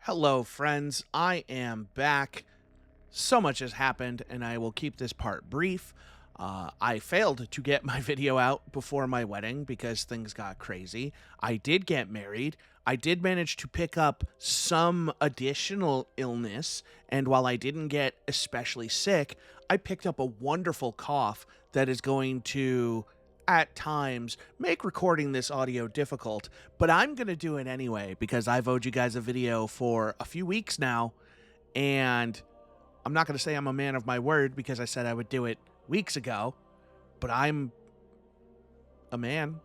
Hello, friends. I am back. So much has happened, and I will keep this part brief. I failed to get my video out before my wedding because things got crazy. I did get married. I did manage to pick up some additional illness, and while I didn't get especially sick, I picked up a wonderful cough that is going to, at times, make recording this audio difficult, but I'm going to do it anyway because I've owed you guys a video for a few weeks now, and I'm not going to say I'm a man of my word because I said I would do it weeks ago, but I'm a man.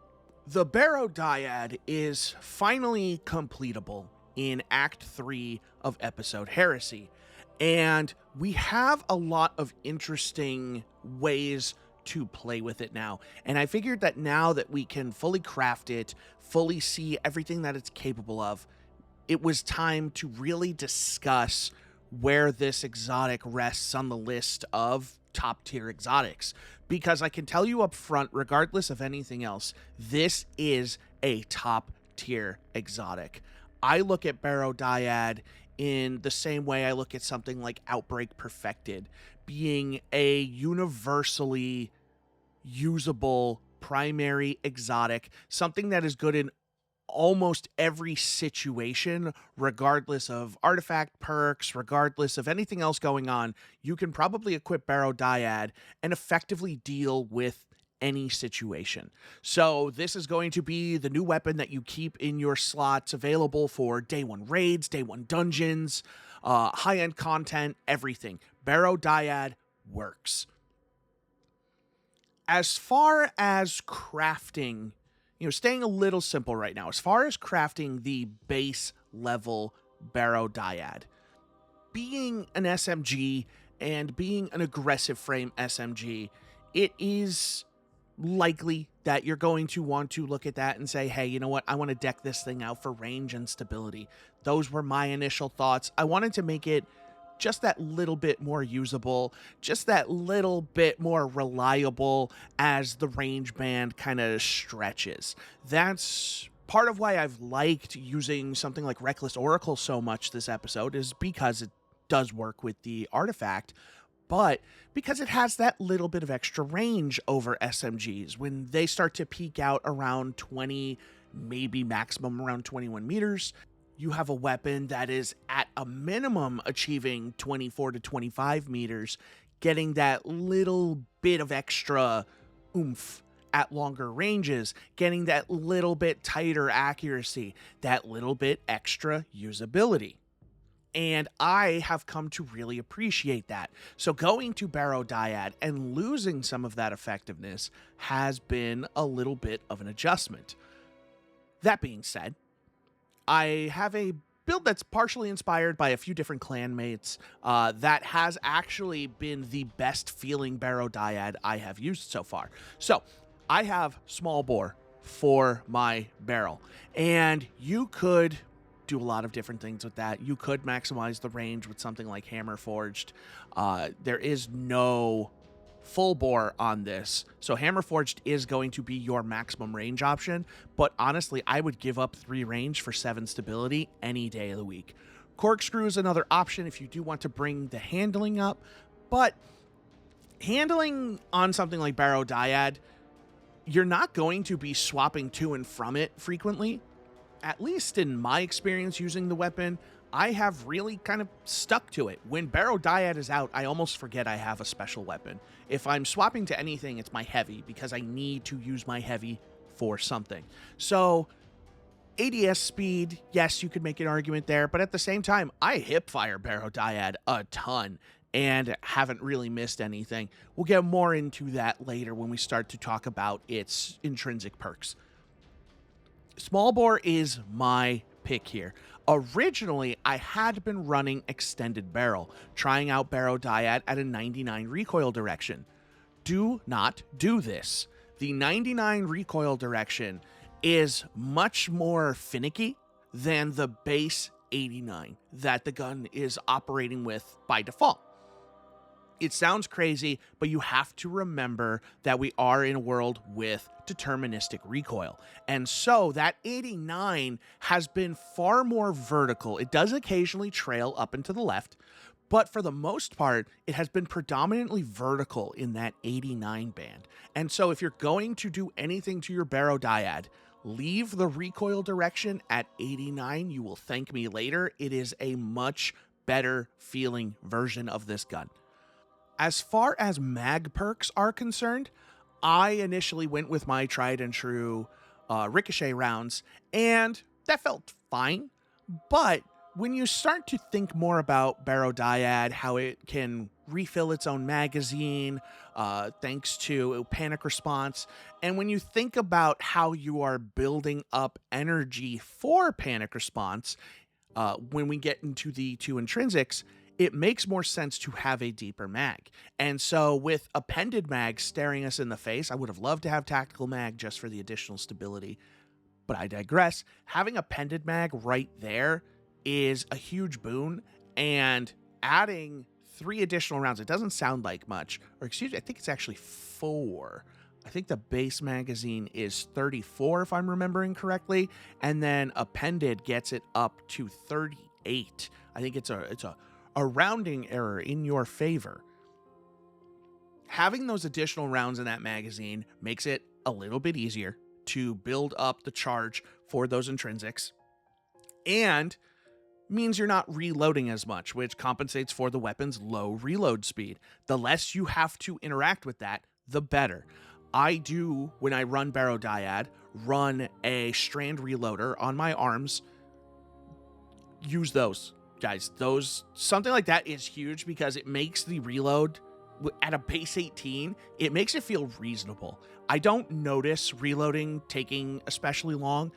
The Barrow Dyad is finally completable in Act 3 of Episode Heresy, and we have a lot of interesting ways to play with it now. And I figured that now that we can fully craft it, fully see everything that it's capable of, it was time to really discuss where this exotic rests on the list of top tier exotics. Because I can tell you up front, regardless of anything else, this is a top tier exotic. I look at Barrow Dyad in the same way I look at something like Outbreak Perfected, being a universally usable primary exotic, something that is good in almost every situation, regardless of artifact perks, regardless of anything else going on. You can probably equip Barrow Dyad and effectively deal with any situation. So this is going to be the new weapon that you keep in your slots available for day one raids, day one dungeons, high-end content, everything. Barrow Dyad works. As far as crafting, staying a little simple right now, as far as crafting the base level Barrow Dyad, being an SMG and being an aggressive frame SMG, it is likely that you're going to want to look at that and say, hey, you know what? I want to deck this thing out for range and stability. Those were my initial thoughts. I wanted to make it just that little bit more usable, just that little bit more reliable as the range band kind of stretches. That's part of why I've liked using something like Reckless Oracle so much this episode, is because it does work with the artifact, but because it has that little bit of extra range over SMGs. When they start to peak out around 20, maybe maximum around 21 meters, you have a weapon that is at a minimum achieving 24 to 25 meters, getting that little bit of extra oomph at longer ranges, getting that little bit tighter accuracy, that little bit extra usability. And I have come to really appreciate that. So going to Barrow Dyad and losing some of that effectiveness has been a little bit of an adjustment. That being said, I have a build that's partially inspired by a few different clanmates that has actually been the best feeling Barrow Dyad I have used so far. So I have small bore for my barrel, and you could do a lot of different things with that. You could maximize the range with something like Hammer Forged. There is no full bore on this, so Hammer Forged is going to be your maximum range option, but honestly, I would give up 3 range for 7 stability any day of the week. Corkscrew is another option if you do want to bring the handling up, but handling on something like Barrow Dyad, you're not going to be swapping to and from it frequently. At least in my experience using the weapon, I have really kind of stuck to it. When Barrow Dyad is out, I almost forget I have a special weapon. If I'm swapping to anything, it's my heavy, because I need to use my heavy for something. So ADS speed, yes, you could make an argument there, but at the same time, I hipfire Barrow Dyad a ton and haven't really missed anything. We'll get more into that later when we start to talk about its intrinsic perks. Small bore is my pick here. Originally, I had been running extended barrel, trying out Barrow Dyad at a 99 recoil direction. Do not do this. The 99 recoil direction is much more finicky than the base 89 that the gun is operating with by default. It sounds crazy, but you have to remember that we are in a world with deterministic recoil. And so that 89 has been far more vertical. It does occasionally trail up and to the left, but for the most part, it has been predominantly vertical in that 89 band. And so if you're going to do anything to your Barrow Dyad, leave the recoil direction at 89. You will thank me later. It is a much better feeling version of this gun. As far as mag perks are concerned, I initially went with my tried and true ricochet rounds, and that felt fine. But when you start to think more about Barrow Dyad, how it can refill its own magazine thanks to panic response, and when you think about how you are building up energy for panic response, when we get into the two intrinsics, it makes more sense to have a deeper mag. And so with appended mag staring us in the face, I would have loved to have tactical mag just for the additional stability, but I digress. Having appended mag right there is a huge boon, and adding 3 additional rounds, it doesn't sound like much, or excuse me, I think it's actually 4. I think the base magazine is 34 if I'm remembering correctly, and then appended gets it up to 38. I think it's a rounding error in your favor. Having those additional rounds in that magazine makes it a little bit easier to build up the charge for those intrinsics, and means you're not reloading as much, which compensates for the weapon's low reload speed. The less you have to interact with that, the better. I do, when I run Barrow Dyad, run a strand reloader on my arms. Use those, guys. Something like that is huge because it makes the reload at a base 18, it makes it feel reasonable. I don't notice reloading taking especially long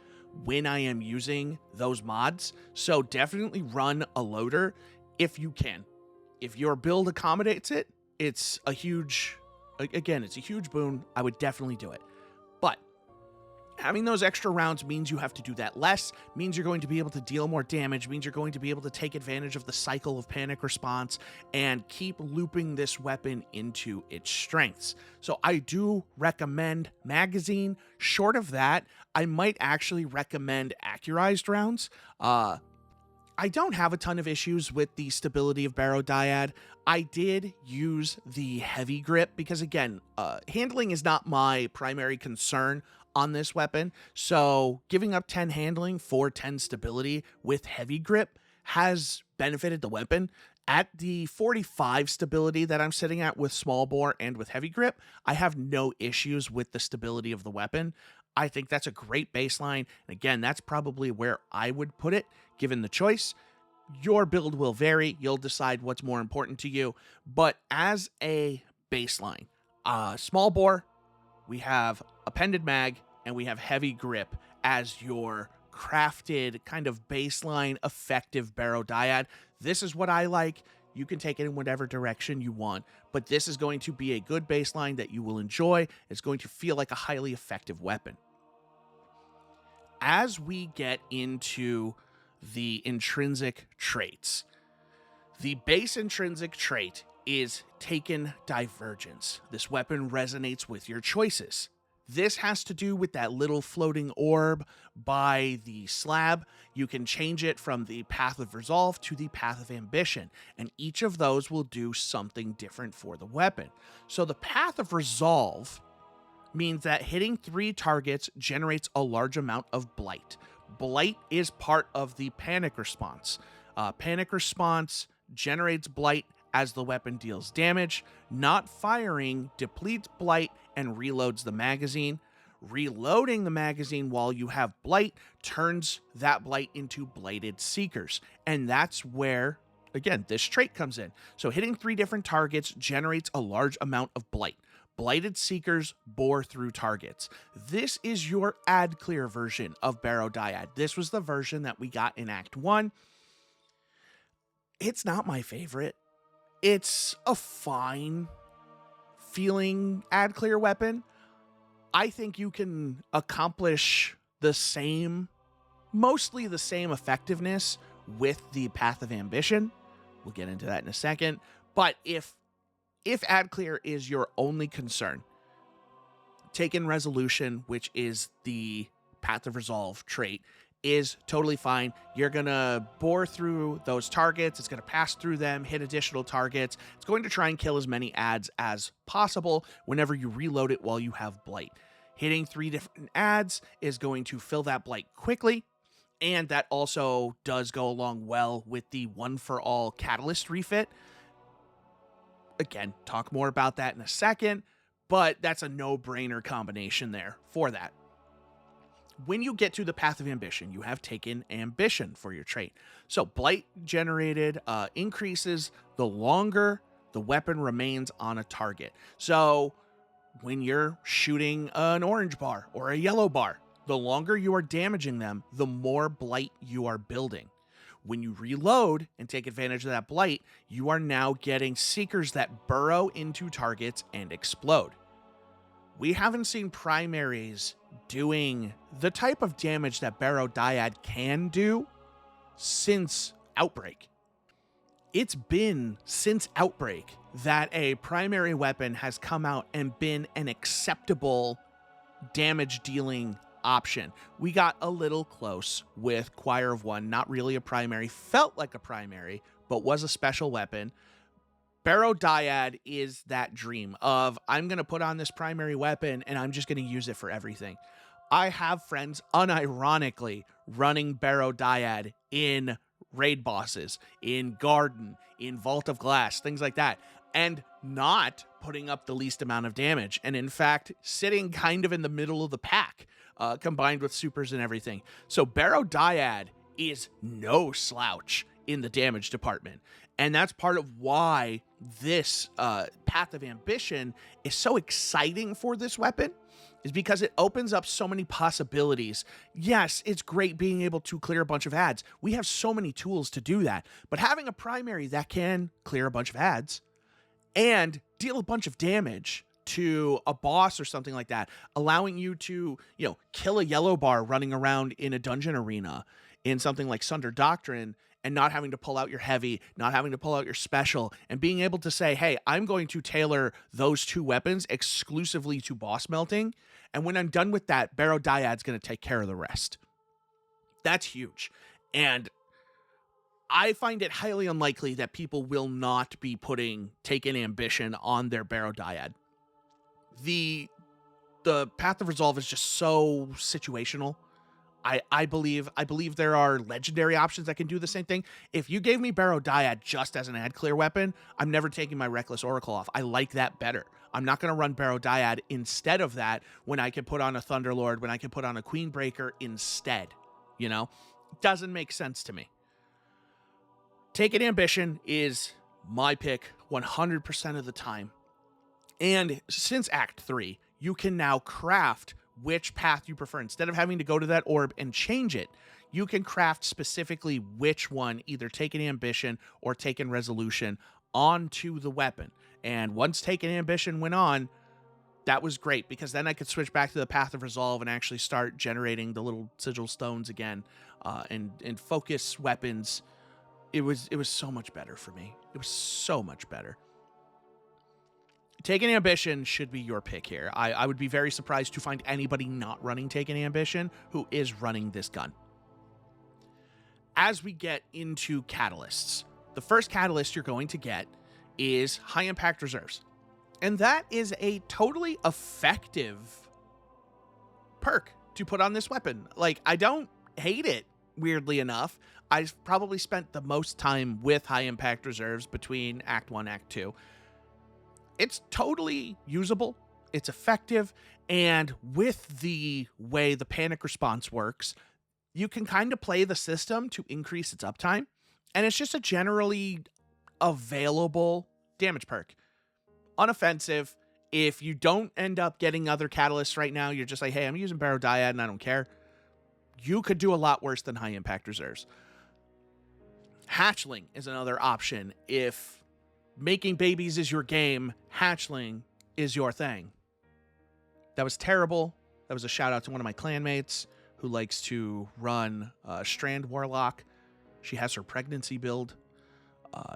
when I am using those mods, so definitely run a loader if you can. If your build accommodates it, it's a huge boon. I would definitely do it. But having those extra rounds means you have to do that less, means you're going to be able to deal more damage, means you're going to be able to take advantage of the cycle of panic response and keep looping this weapon into its strengths. So I do recommend magazine. Short of that, I might actually recommend accurized rounds. I don't have a ton of issues with the stability of Barrow Dyad. I did use the heavy grip because, again, handling is not my primary concern on this weapon, so giving up 10 handling for 10 stability with heavy grip has benefited the weapon. At the 45 stability that I'm sitting at with small bore and with heavy grip, I have no issues with the stability of the weapon. I think that's a great baseline, and again, that's probably where I would put it, given the choice. Your build will vary, you'll decide what's more important to you, but as a baseline, small bore, we have appended mag, and we have heavy grip as your crafted kind of baseline effective Barrow Dyad. This is what I like. You can take it in whatever direction you want, but this is going to be a good baseline that you will enjoy. It's going to feel like a highly effective weapon. As we get into the intrinsic traits, the base intrinsic trait is Taken Divergence. This weapon resonates with your choices. This has to do with that little floating orb by the slab. You can change it from the Path of Resolve to the Path of Ambition, and each of those will do something different for the weapon. So the Path of Resolve means that hitting 3 targets generates a large amount of blight. Blight is part of the panic response. Panic response generates blight as the weapon deals damage. Not firing depletes blight and reloads the magazine. Reloading the magazine while you have blight turns that blight into blighted seekers. And that's where, again, this trait comes in. So hitting 3 different targets generates a large amount of blight. Blighted seekers bore through targets. This is your ad clear version of Barrow Dyad. This was the version that we got in Act 1. It's not my favorite. It's a fine feeling ad clear weapon. I think you can accomplish mostly the same effectiveness with the Path of Ambition. We'll get into that in a second. But if If ad clear is your only concern, Taken Resolution, which is the Path of Resolve trait, is totally fine. You're going to bore through those targets. It's going to pass through them, hit additional targets. It's going to try and kill as many ads as possible whenever you reload it while you have Blight. Hitting 3 different ads is going to fill that Blight quickly, and that also does go along well with the one-for-all Catalyst refit. Again, talk more about that in a second, but that's a no-brainer combination there for that. When you get to the Path of Ambition, you have Taken Ambition for your trait. So Blight generated increases the longer the weapon remains on a target. So when you're shooting an orange bar or a yellow bar, the longer you are damaging them, the more Blight you are building. When you reload and take advantage of that Blight, you are now getting Seekers that burrow into targets and explode. We haven't seen primaries doing the type of damage that Barrow Dyad can do since Outbreak. It's been since Outbreak that a primary weapon has come out and been an acceptable damage dealing option. We got a little close with Choir of One, not really a primary, felt like a primary, but was a special weapon. Barrow Dyad is that dream of, I'm going to put on this primary weapon and I'm just going to use it for everything. I have friends unironically running Barrow Dyad in raid bosses, in Garden, in Vault of Glass, things like that, and not putting up the least amount of damage. And in fact, sitting kind of in the middle of the pack, combined with supers and everything. So Barrow Dyad is no slouch in the damage department. And that's part of why this Path of Ambition is so exciting for this weapon, is because it opens up so many possibilities. Yes, it's great being able to clear a bunch of ads. We have so many tools to do that. But having a primary that can clear a bunch of ads and deal a bunch of damage to a boss or something like that, allowing you to, kill a yellow bar running around in a dungeon arena in something like Sunder Doctrine, and not having to pull out your heavy, not having to pull out your special, and being able to say, hey, I'm going to tailor those 2 weapons exclusively to boss melting, and when I'm done with that, Barrow Dyad's going to take care of the rest. That's huge. And I find it highly unlikely that people will not be putting Taken Ambition on their Barrow Dyad. The Path of Resolve is just so situational. I believe there are legendary options that can do the same thing. If you gave me Barrow Dyad just as an ad clear weapon, I'm never taking my Reckless Oracle off. I like that better. I'm not going to run Barrow Dyad instead of that when I can put on a Thunderlord, when I can put on a Queenbreaker instead. It doesn't make sense to me. Taken Ambition is my pick 100% of the time. And since Act 3, you can now craft which path you prefer. Instead of having to go to that orb and change it, you can craft specifically which one, either Taken Ambition or Taken Resolution, onto the weapon. And once Taken Ambition went on, that was great, because then I could switch back to the Path of Resolve and actually start generating the little sigil stones again, and focus weapons. It was so much better for me. It was so much better. Taken Ambition should be your pick here. I would be very surprised to find anybody not running Taken Ambition who is running this gun. As we get into catalysts, the first catalyst you're going to get is High Impact Reserves. And that is a totally effective perk to put on this weapon. Like, I don't hate it, weirdly enough. I've probably spent the most time with High Impact Reserves between Act 1 and Act 2. It's totally usable, it's effective, and with the way the panic response works, you can kind of play the system to increase its uptime, and it's just a generally available damage perk. Unoffensive. If you don't end up getting other catalysts right now, you're just like, hey, I'm using Barrow Dyad and I don't care. You could do a lot worse than High Impact Reserves. Hatchling is another option. If making babies is your game, hatchling is your thing. That was terrible. That was a shout out to one of my clanmates who likes to run Strand Warlock. She has her pregnancy build.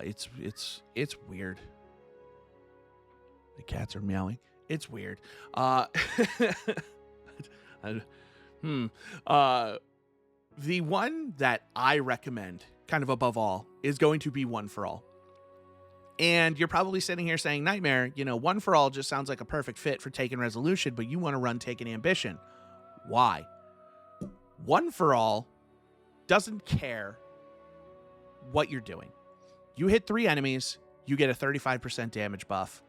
It's weird. The cats are meowing. It's weird. The one that I recommend, kind of above all, is going to be One for All. And you're probably sitting here saying, Nightmare, One for All just sounds like a perfect fit for Taken Resolution, but you want to run Taken Ambition. Why? One for All doesn't care what you're doing. You hit 3 enemies, you get a 35% damage buff.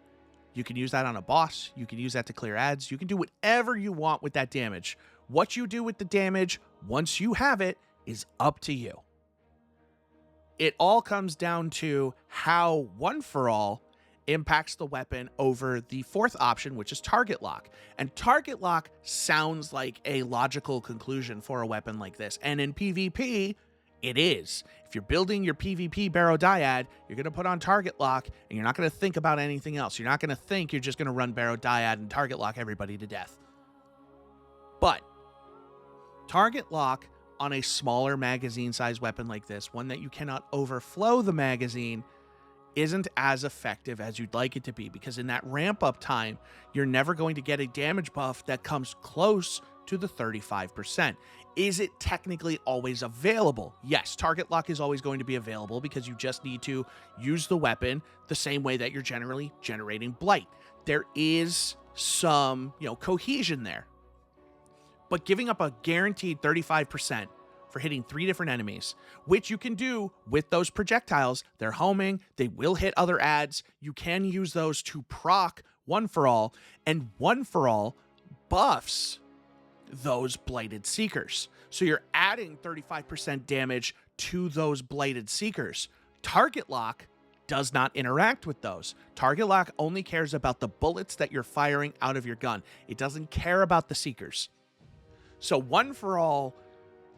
You can use that on a boss. You can use that to clear ads. You can do whatever you want with that damage. What you do with the damage, once you have it, is up to you. It all comes down to how One for All impacts the weapon over the 4th option, which is Target Lock. And Target Lock sounds like a logical conclusion for a weapon like this. And in PvP, it is. If you're building your PvP Barrow Dyad, you're going to put on Target Lock, and you're not going to think about anything else. You're not going to think you're just going to run Barrow Dyad and Target Lock everybody to death. But Target Lock on a smaller magazine size weapon like this, one that you cannot overflow the magazine, isn't as effective as you'd like it to be, because in that ramp up time, you're never going to get a damage buff that comes close to the 35%. Is it technically always available? Yes, Target Lock is always going to be available because you just need to use the weapon the same way that you're generally generating Blight. There is some, cohesion there. But giving up a guaranteed 35% for hitting 3 different enemies, which you can do with those projectiles, they're homing, they will hit other ads. You can use those to proc One for All, and One for All buffs those Blighted Seekers. So you're adding 35% damage to those Blighted Seekers. Target Lock does not interact with those. Target Lock only cares about the bullets that you're firing out of your gun. It doesn't care about the Seekers. So One for All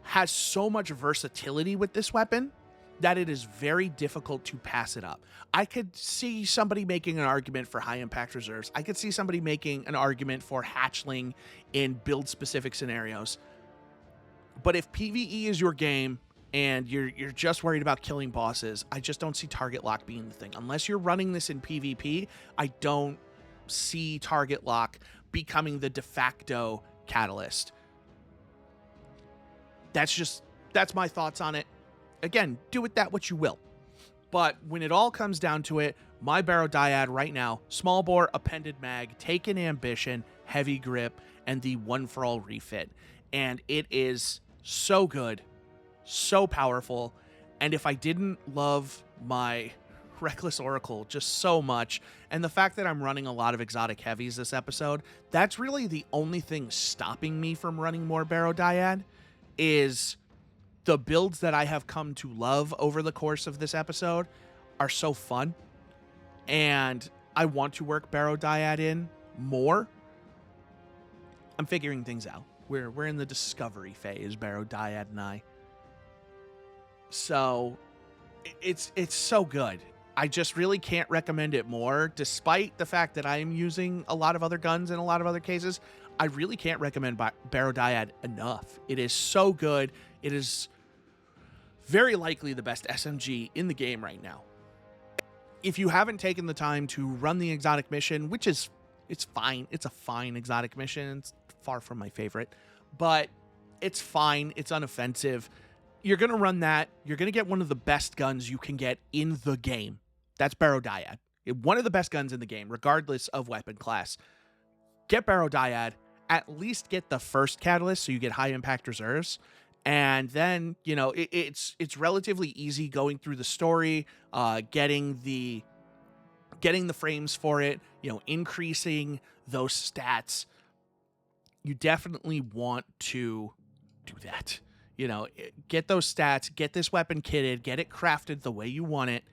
has so much versatility with this weapon that it is very difficult to pass it up. I could see somebody making an argument for high impact reserves. I could see somebody making an argument for hatchling in build specific scenarios. But if PvE is your game and you're just worried about killing bosses, I just don't see Target Lock being the thing. Unless you're running this in PvP, I don't see Target Lock becoming the de facto catalyst. That's my thoughts on it. Again, do with that what you will. But when it all comes down to it, my Barrow Dyad right now, small bore, appended mag, Taken Ambition, heavy grip, and the One for All refit. And it is so good, so powerful. And if I didn't love my Reckless Oracle just so much, and the fact that I'm running a lot of exotic heavies this episode, that's really the only thing stopping me from running more Barrow Dyad, is the builds that I have come to love over the course of this episode are so fun, and I want to work Barrow Dyad in more. I'm figuring things out. We're in the discovery phase, Barrow Dyad and I. So it's so good. I just really can't recommend it more, despite the fact that I am using a lot of other guns in a lot of other cases. I really can't recommend Barrow Dyad enough. It is so good. It is very likely the best SMG in the game right now. If you haven't taken the time to run the exotic mission, which is, it's fine. It's a fine exotic mission. It's far from my favorite, but it's fine. It's unoffensive. You're going to run that. You're going to get one of the best guns you can get in the game. That's Barrow Dyad. One of the best guns in the game, regardless of weapon class. Get Barrow Dyad. At least get the first catalyst so you get high impact reserves. And then, it's relatively easy going through the story, getting the frames for it, increasing those stats. You definitely want to do that. Get those stats, get this weapon kitted, get it crafted the way you want it,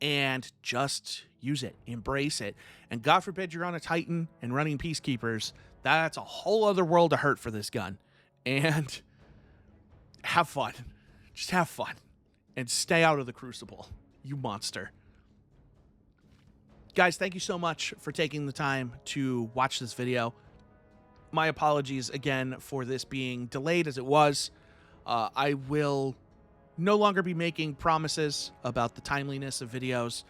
and just use it, embrace it. And God forbid you're on a Titan and running Peacekeepers. That's a whole other world of hurt for this gun. And have fun. Just have fun. And stay out of the Crucible, you monster. Guys, thank you so much for taking the time to watch this video. My apologies again for this being delayed as it was. I will no longer be making promises about the timeliness of videos.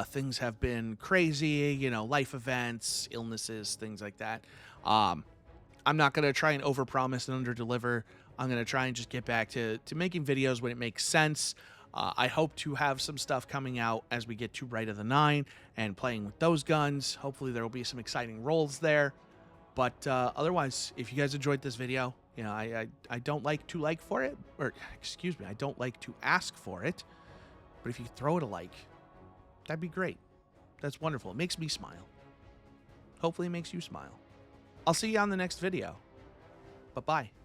Things have been crazy, life events, illnesses, things like that. I'm not going to try and overpromise and underdeliver. I'm going to try and just get back to making videos when it makes sense. I hope to have some stuff coming out as we get to Right of the Nine and playing with those guns. Hopefully there will be some exciting rolls there. But otherwise, if you guys enjoyed this video, I don't like to like for it, or excuse me, I don't like to ask for it. But if you throw it a like, that'd be great. That's wonderful. It makes me smile. Hopefully it makes you smile. I'll see you on the next video. Bye-bye.